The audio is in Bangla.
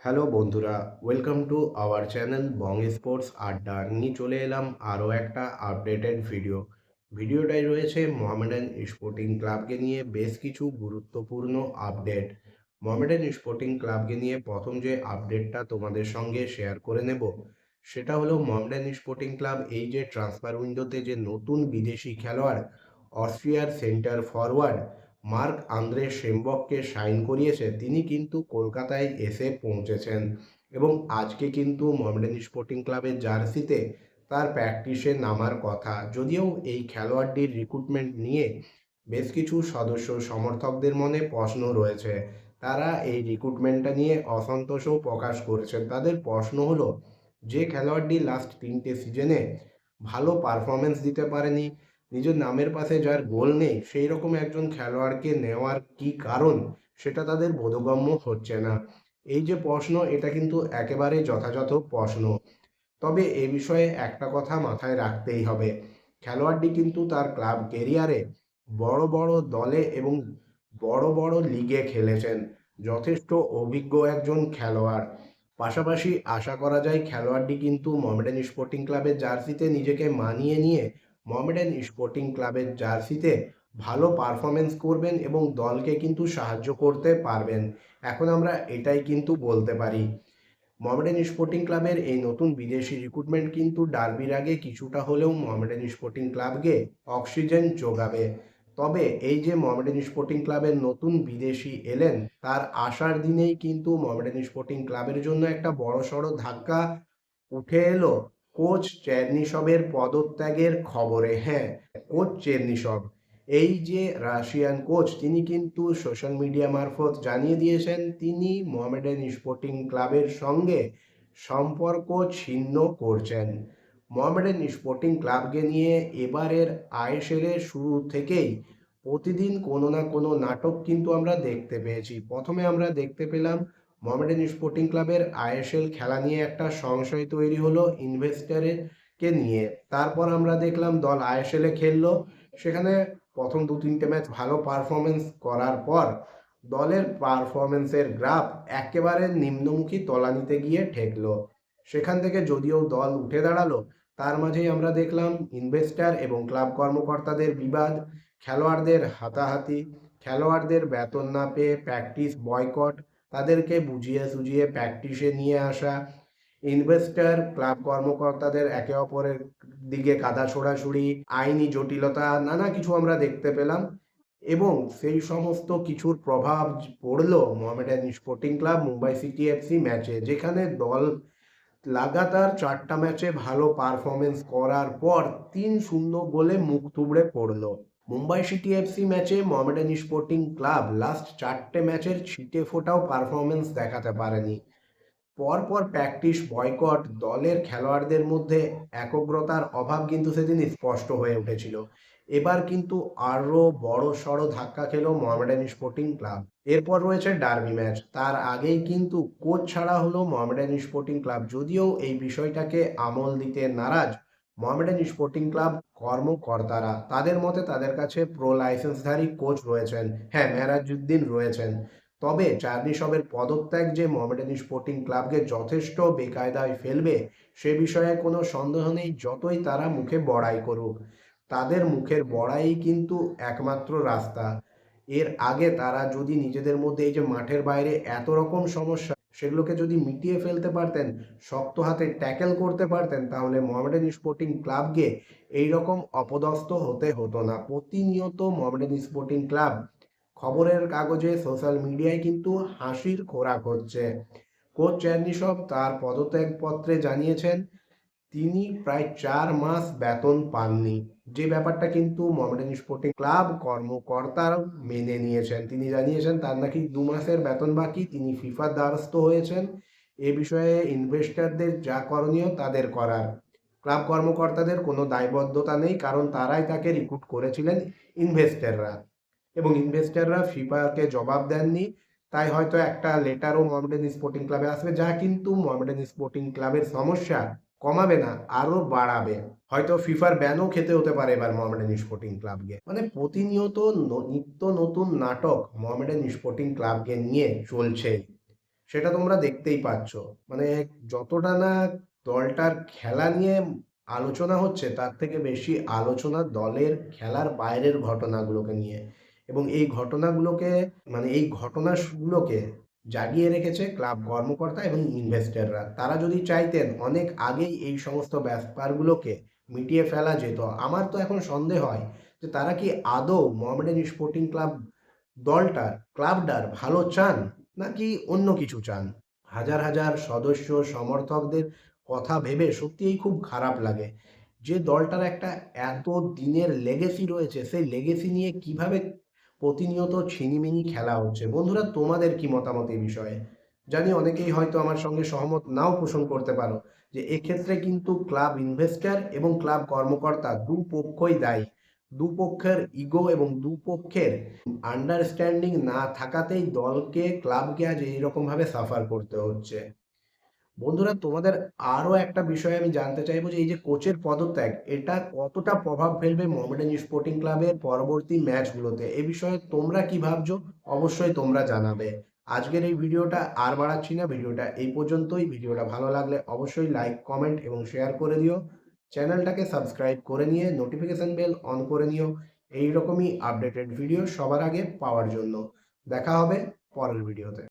হ্যালো বন্ধুরা, welcome to our channel Bong sports আড্ডা। নিয়ে চলে এলাম আরও একটা আপডেটেড ভিডিওটাই রয়েছে মোহামেডান স্পোর্টিং ক্লাবকে নিয়ে বেশ কিছু গুরুত্বপূর্ণ আপডেট। মোহামেডান স্পোর্টিং ক্লাবকে নিয়ে প্রথম যে আপডেটটা তোমাদের সঙ্গে শেয়ার করে নেব সেটা হলো মোহামেডান স্পোর্টিং ক্লাব এই যে ট্রান্সফার উইন্ডোতে যে নতুন বিদেশি খেলোয়াড় অস্ট্রিয়ার সেন্টার ফরওয়ার্ড মার্ক আন্দ্রে শেমবককে সাইন করিয়েছে, তিনি কিন্তু কলকাতায় এসে পৌঁছেছেন এবং আজকে কিন্তু মোহামেডান স্পোর্টিং ক্লাবের জার্সিতে তার প্র্যাকটিসে নামার কথা। যদিও এই খেলোয়াড়টির রিক্রুটমেন্ট নিয়ে বেশ কিছু সদস্য সমর্থকদের মনে প্রশ্ন রয়েছে, তারা এই রিক্রুটমেন্টটা নিয়ে অসন্তোষও প্রকাশ করেছেন। তাদের প্রশ্ন হলো, যে খেলোয়াড়টি লাস্ট 3টে সিজনে ভালো পারফরমেন্স দিতে পারেনি, নিজের নামের পাশে যার গোল নেই, সেই রকম একজন খেলোয়াড়কে নেওয়ার কি কারণ সেটা তাদের বোধগম্য হচ্ছে না। এই যে প্রশ্ন, এটা কিন্তু একেবারে যথাযথ প্রশ্ন। তবে এ বিষয়ে একটা কথা মাথায় রাখতেই হবে, খেলোয়াড়টি কিন্তু তার ক্লাব কেরিয়ারে বড় বড় দলে এবং বড় বড় লিগে খেলেছেন, যথেষ্ট অভিজ্ঞ একজন খেলোয়াড়। পাশাপাশি আশা করা যায় খেলোয়াড়টি কিন্তু মোহামেডান স্পোর্টিং ক্লাবের জার্সিতে নিজেকে মানিয়ে নিয়ে মোহামেডান স্পোর্টিং ক্লাবের জার্সিতে ভালো পারফরমেন্স করবেন এবং দলকে কিন্তু সাহায্য করতে পারবেন। এখন আমরা এটাই কিন্তু বলতে পারি। মোহামেডান স্পোর্টিং ক্লাবের এই নতুন বিদেশি রিক্রুটমেন্ট কিন্তু ডার্বির আগে কিছুটা হলেও মোহামেডান স্পোর্টিং ক্লাবকে অক্সিজেন যোগাবে। তবে এই যে মোহামেডান স্পোর্টিং ক্লাবের নতুন বিদেশি এলেন, তার আসার দিনেই কিন্তু মোহামেডান স্পোর্টিং ক্লাবের জন্য একটা বড়সড় ধাক্কা উঠে এলো কোচ চেরনিসবের পদত্যাগের খবরে। হ্যাঁ, কোচ চেরনিসব, এই যে রাশিয়ান কোচ, তিনি কিন্তু সোশ্যাল মিডিয়া মারফত জানিয়ে দিয়েছেন তিনি মোহামেডান স্পোর্টিং ক্লাবের সঙ্গে সম্পর্ক ছিন্ন করছেন। মোহামেডান স্পোর্টিং ক্লাবকে নিয়ে এবারের আইএসএলের শুরু থেকেই প্রতিদিন কোনো না কোনো নাটক কিন্তু আমরা দেখতে পেয়েছি। প্রথমে আমরা দেখতে পেলাম মোহামেডান স্পোর্টিং ক্লাবের আইএসএল খেলা নিয়ে একটা সংশয় তৈরি হলো ইনভেস্টরের কে নিয়ে। তারপর আমরা দেখলাম দল আইএসএলে খেললো, সেখানে প্রথম 2-3টে ম্যাচ ভালো পারফরমেন্স করার পর দলের পারফরমেন্সের গ্রাফ একেবারে নিম্নমুখী তলানিতে গিয়ে ঠেকলো। সেখান থেকে যদিও দল উঠে দাঁড়ালো, তার মাঝেই আমরা দেখলাম ইনভেস্টর এবং ক্লাব কর্মকর্তাদের বিবাদ, খেলোয়াড়দের হাতাহাতি, খেলোয়াড়দের বেতন না পেয়ে প্র্যাকটিস বয়কট, তাদেরকে বুঝিয়ে সুঝিয়ে প্র্যাকটিসে নিয়ে আসা, ইনভেস্টর ক্লাব কর্মকর্তাদের একে অপরের দিকে কাদা ছোড়াছুড়ি, আইনি জটিলতা, নানা কিছু আমরা দেখতে পেলাম। এবং সেই সমস্ত কিছুর প্রভাব পড়লো Mohammedan sporting club Mumbai city FC ম্যাচে, যেখানে দল লাগাতার 4টা ম্যাচে ভালো পারফরমেন্স করার পর 3-0 গোলে মুখ থুবড়ে পড়লো। মুম্বাই সিটি এফসি ম্যাচে মোহামেডান স্পোর্টিং ক্লাব লাস্ট 4টে ম্যাচের ছিটে ফোটাও পারফরমেন্স দেখাতে পারেনি। পরপর প্র্যাকটিস বয়কট, দলের খেলোয়াড়দের মধ্যে একগ্রতার অভাব কিন্তু সেদিন স্পষ্ট হয়ে উঠেছিল। এবার কিন্তু আরও বড় সড়ো ধাক্কা খেলো মোহামেডান স্পোর্টিং ক্লাব। এরপর রয়েছে ডার্বি ম্যাচ, তার আগেই কিন্তু কোচ ছাড়া হলো মোহামেডান স্পোর্টিং ক্লাব। যদিও এই বিষয়টাকে আমল দিতে নারাজ মোহামেডান স্পোর্টিং ক্লাব কর্মকর্তারা, তাদের মতে তাদের কাছে প্রো লাইসেন্সধারী কোচ রয়েছেন, হ্যাঁ মেরাজউদ্দিন রয়েছেন। তবে চার্নিসবের পদত্যাগ যে মোহামেডান স্পোর্টিং ক্লাবকে যথেষ্ট বেকায়দায় ফেলবে সে বিষয়ে কোনো সন্দেহ নেই, যতই তারা মুখে বড়াই করুক। তাদের মুখের বড়াই কিন্তু একমাত্র রাস্তা। এর আগে তারা যদি নিজেদের মধ্যে এই যে মাঠের বাইরে এত রকম সমস্যা, সেগুলোকে যদি মিটিয়ে ফেলতে পারতেন, শক্ত হাতে ট্যাকেল করতে পারতেন, তাহলে মোহামেডান স্পোর্টিং ক্লাবকে এইরকম অপদস্থ হতে হতো না। প্রতিনিয়ত মোহামেডান স্পোর্টিং ক্লাব খবরের কাগজে সোশ্যাল মিডিয়ায় কিন্তু হাসির খোরাক হচ্ছে। কোচ চেরনিসব তার পদত্যাগপত্রে জানিয়েছেন তিনি প্রায় 4 মাস বেতন পাননি, যে ব্যাপারটা কিন্তু মোহামেডান স্পোর্টিং ক্লাব কর্মকর্তারাও মেনে নিয়েছেন। তিনি জানিয়েছেন তার নাকি 2 মাসের বেতন বাকি, তিনি ফিফার দ্বারস্থ হয়েছেন। এ বিষয়ে ইনভেস্টরদের যা করণীয় তাদের করার, ক্লাব কর্মকর্তাদের কোনো দায়বদ্ধতা নেই, কারণ তারাই তাকে রিক্রুট করেছিলেন, ইনভেস্টররা। এবং ইনভেস্টররা ফিফাকে জবাব দেননি, তাই হয়তো একটা লেটারও মোহামেডান স্পোর্টিং ক্লাবে আসবে, যা কিন্তু মোহামেডান স্পোর্টিং ক্লাবের সমস্যা কমাবে না, আরো বাড়াবে। হয়তো ফিফার ব্যানও খেতে হতে পারে এবার মোহামেডান স্পোর্টিং ক্লাবকে। মানে প্রতিনিয়ত নিত্য নতুন নাটক মোহামেডান স্পোর্টিং ক্লাবকে নিয়ে চলছে। সেটা তোমরা দেখতেই পাচ্ছ। মানে যতটা না দলটার খেলা নিয়ে আলোচনা হচ্ছে, তার থেকে বেশি আলোচনা দলের খেলার বাইরের ঘটনাগুলোকে নিয়ে। এবং এই ঘটনাগুলোকে এই ঘটনাগুলোকে জাগিয়ে রেখেছে ক্লাব কর্মকর্তা এবং ইনভেস্টররা। তারা যদি চাইতেন অনেক আগেই এই সমস্ত ব্যাপারগুলোকে মিটিয়ে ফেলা যেত। আমার তো এখন সন্দেহ হয় যে তারা কি আদৌ মোহামেডান স্পোর্টিং ক্লাবটার ভালো চান, নাকি অন্য কিছু চান। হাজার হাজার সদস্য সমর্থকদের কথা ভেবে সত্যিই খুব খারাপ লাগে যে দলটার একটা এত দিনের লেগেসি রয়েছে, সেই লেগেসি নিয়ে কিভাবে প্রতিনিয়ত ছিনিমিনি খেলা হচ্ছে। বন্ধুরা, তোমাদের কি মতামত এই বিষয়ে? জানি অনেকেই হয়তো আমার সঙ্গে সহমত নাও পোষণ করতে পারো, যে এক্ষেত্রে কিন্তু ক্লাব ইনভেস্টর এবং ক্লাব কর্মকর্তা দুপক্ষই দায়ী। দুপক্ষের ইগো এবং দুপক্ষের আন্ডারস্ট্যান্ডিং না থাকাতেই ক্লাবকে আজ এইরকমভাবে সাফার করতে হচ্ছে। বন্ধুরা, তোমাদের আরও একটা বিষয় আমি জানতে চাইবো, যে এই যে কোচের পদত্যাগ, এটা কতটা প্রভাব ফেলবে মোহামেডান স্পোর্টিং ক্লাবের পরবর্তী ম্যাচগুলোতে? এ বিষয়ে তোমরা কি ভাবছো? অবশ্যই তোমরা জানাবে। আজকের এই ভিডিওটা আর বাড়াচ্ছি না, ভিডিওটা এই পর্যন্তই। ভিডিওটা ভালো লাগলে অবশ্যই লাইক, কমেন্ট এবং শেয়ার করে দিও। চ্যানেলটাকে সাবস্ক্রাইব করে নিয়ে নোটিফিকেশন বেল অন করে নিও, এই রকমই আপডেটেড ভিডিও সবার আগে পাওয়ার জন্য। দেখা হবে পরের ভিডিওতে।